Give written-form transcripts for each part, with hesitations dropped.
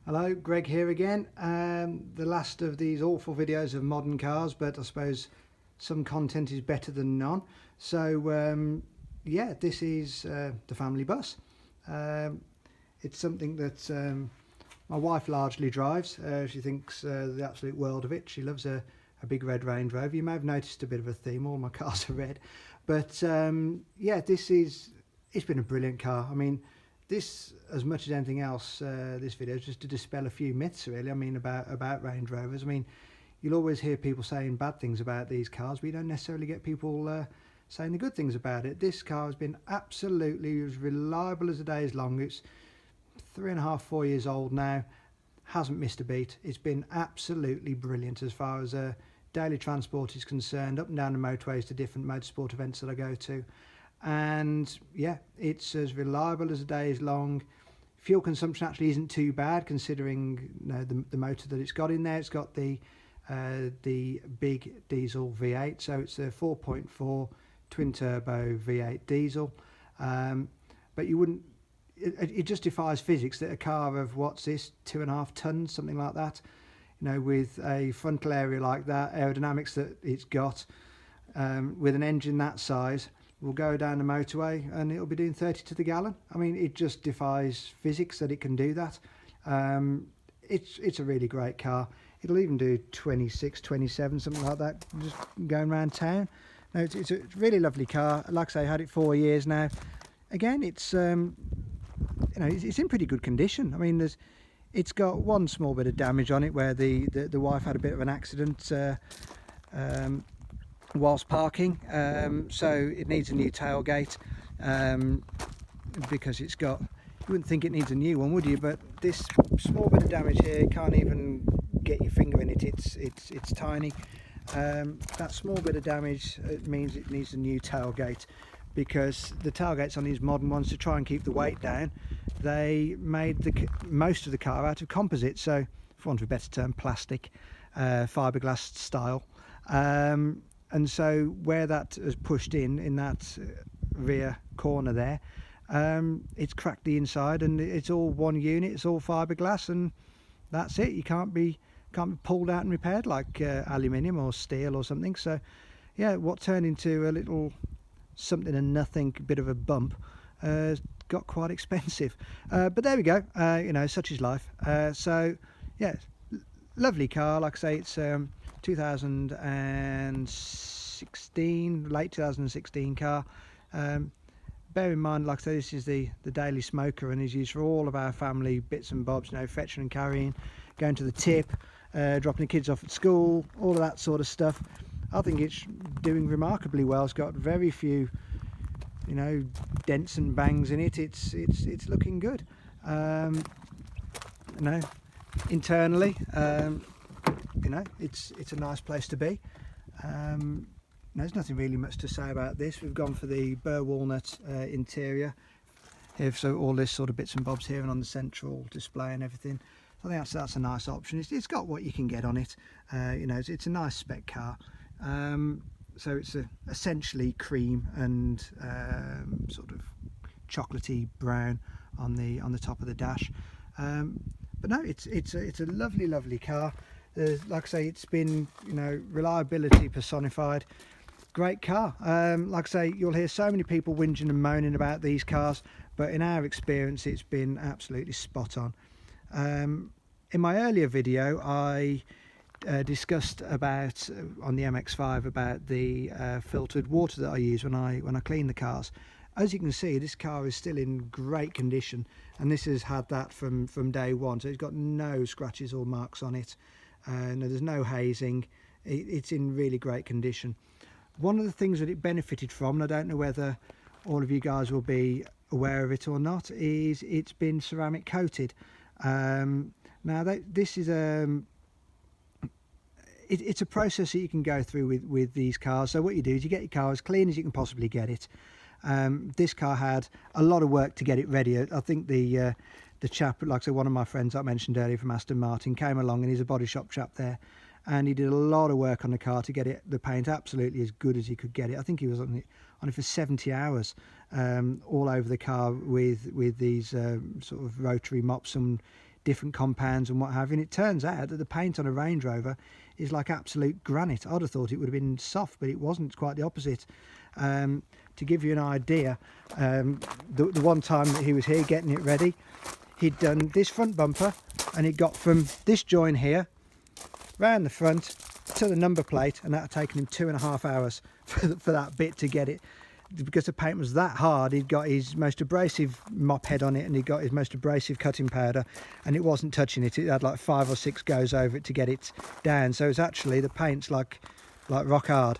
Hello, Greg here again. The last of these awful videos of modern cars, but I suppose some content is better than none. So, yeah, this is the family bus. Um, it's something that my wife largely drives. She thinks the absolute world of it. She loves a big red Range Rover. You may have noticed a bit of a theme. All my cars are red. But yeah, it's been a brilliant car. I mean, this, as much as anything else, this video is just to dispel a few myths, really. I mean, about Range Rovers. I mean, you'll always hear people saying bad things about these cars, but you don't necessarily get people saying the good things about it. This car has been absolutely as reliable as the day is long. It's 3.5, 4 years old now. Hasn't missed a beat. It's been absolutely brilliant as far as daily transport is concerned, up and down the motorways to different motorsport events that I go to. And yeah, it's as reliable as the day is long. Fuel consumption actually isn't too bad considering the motor that it's got in there. It's got the big diesel V8, so it's a 4.4 twin turbo V8 diesel. But you wouldn't. It just defies physics that a car of, what's this, 2.5 tons, something like that, with a frontal area like that, aerodynamics that it's got, with an engine that size, will go down the motorway and it'll be doing 30 to the gallon. I mean, it just defies physics that it can do that. It's a really great car. It'll even do 26, 27, something like that, just going around town. No, it's a really lovely car. Like I say, I had it 4 years now. Again, it's it's in pretty good condition. I mean, it's got one small bit of damage on it where the wife had a bit of an accident whilst parking, so it needs a new tailgate, because it's got, you wouldn't think it needs a new one, would you? But this small bit of damage here, can't even get your finger in it. It's tiny. That small bit of damage means it needs a new tailgate, because the tailgates on these modern ones, to try and keep the weight down, they made most of the car out of composite, so for want of a better term, plastic, fiberglass style. And so where that has pushed in that rear corner there, it's cracked the inside, and it's all one unit. It's all fiberglass, and that's it. You can't be pulled out and repaired like aluminium or steel or something. So yeah, what turned into a little something and nothing, bit of a bump, got quite expensive. But there we go. Such is life. So yeah, lovely car. Like I say, it's 2016, late 2016 car. Bear in mind, like I say, this is the daily smoker and is used for all of our family bits and bobs, fetching and carrying, going to the tip, dropping the kids off at school, all of that sort of stuff. I think it's doing remarkably well. It's got very few dents and bangs in it. It's looking good. Internally, it's a nice place to be. There's nothing really much to say about this. We've gone for the burr walnut interior here, so all this sort of bits and bobs here and on the central display and everything. I think that's a nice option. It's got what you can get on it. It's a nice spec car. So it's essentially cream and sort of chocolatey brown on the top of the dash. But no, it's a lovely car. Like I say, it's been reliability personified. Great car. Like I say, you'll hear so many people whinging and moaning about these cars, but in our experience, it's been absolutely spot on. In my earlier video, I discussed about on the MX-5 about the filtered water that I use when I clean the cars. As you can see, this car is still in great condition, and this has had that from day one, so it's got no scratches or marks on it. There's no hazing. It's in really great condition. One of the things that it benefited from, and I don't know whether all of you guys will be aware of it or not, is it's been ceramic coated. Now this is it's a process that you can go through with these cars. So what you do is you get your car as clean as you can possibly get it. This car had a lot of work to get it ready. I think the chap, like I said, one of my friends I mentioned earlier from Aston Martin, came along, and he's a body shop chap there, and he did a lot of work on the car to get the paint absolutely as good as he could get it. I think he was on it for 70 hours, all over the car with these sort of rotary mops and different compounds and what have you. And it turns out that the paint on a Range Rover is like absolute granite. I'd have thought it would have been soft, but it wasn't. It's quite the opposite. To give you an idea, the one time that he was here getting it ready, he'd done this front bumper, and it got from this joint here round the front to the number plate, and that had taken him 2.5 hours for that bit to get it, because the paint was that hard. He'd got his most abrasive mop head on it, and he got his most abrasive cutting powder, and it wasn't touching it. It had like 5 or 6 goes over it to get it down. So it's actually, the paint's like rock hard.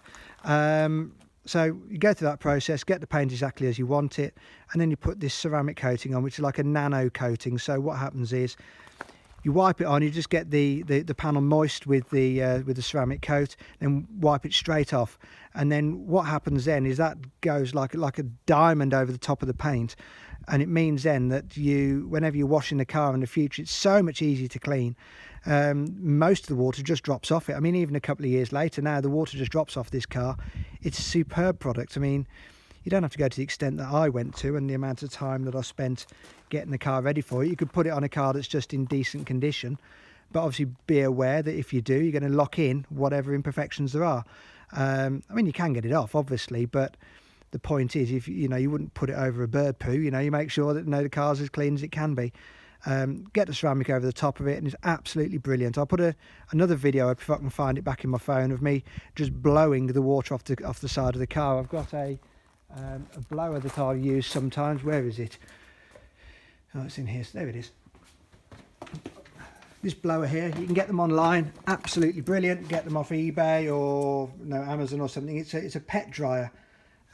So you go through that process, get the paint exactly as you want it, and then you put this ceramic coating on, which is like a nano coating. So what happens is you wipe it on, you just get the panel moist with the ceramic coat, then wipe it straight off. And then what happens then is that goes like a diamond over the top of the paint, and it means then that whenever you're washing the car in the future, it's so much easier to clean. Most of the water just drops off it. I mean, even a couple of years later now, the water just drops off this car. It's a superb product. I mean, you don't have to go to the extent that I went to, and the amount of time that I spent getting the car ready for it. You could put it on a car that's just in decent condition, but obviously be aware that if you do, you're going to lock in whatever imperfections there are. I mean, you can get it off, obviously, but the point is, if you wouldn't put it over a bird poo. You make sure that the car's as clean as it can be. Get the ceramic over the top of it, and it's absolutely brilliant. I'll put another video up if I can find it back in my phone of me just blowing the water off the side of the car. I've got a blower that I'll use sometimes. Where is it? Oh, it's in here. There it is. This blower here, you can get them online. Absolutely brilliant. Get them off eBay or Amazon or something. It's a pet dryer.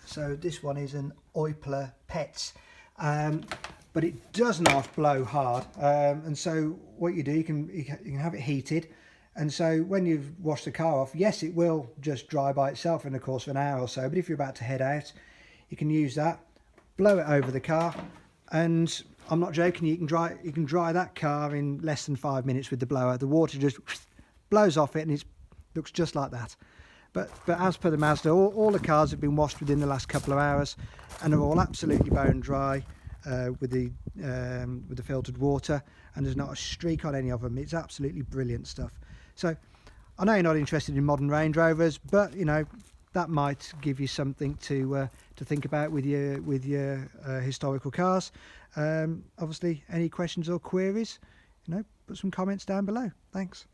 So this one is an Oipler Pets. But it does not blow hard, and so what you do, you can have it heated, and so when you've washed the car off, yes, it will just dry by itself in the course of an hour or so, but if you're about to head out, you can use that, blow it over the car, and I'm not joking, you can dry that car in less than 5 minutes with the blower. The water just blows off it, and it looks just like that. But as per the Mazda, all the cars have been washed within the last couple of hours, and are all absolutely bone dry. With the filtered water, and there's not a streak on any of them. It's absolutely brilliant stuff. So I know you're not interested in modern Range Rovers, but that might give you something to think about with your historical cars. Obviously, any questions or queries, put some comments down below. Thanks.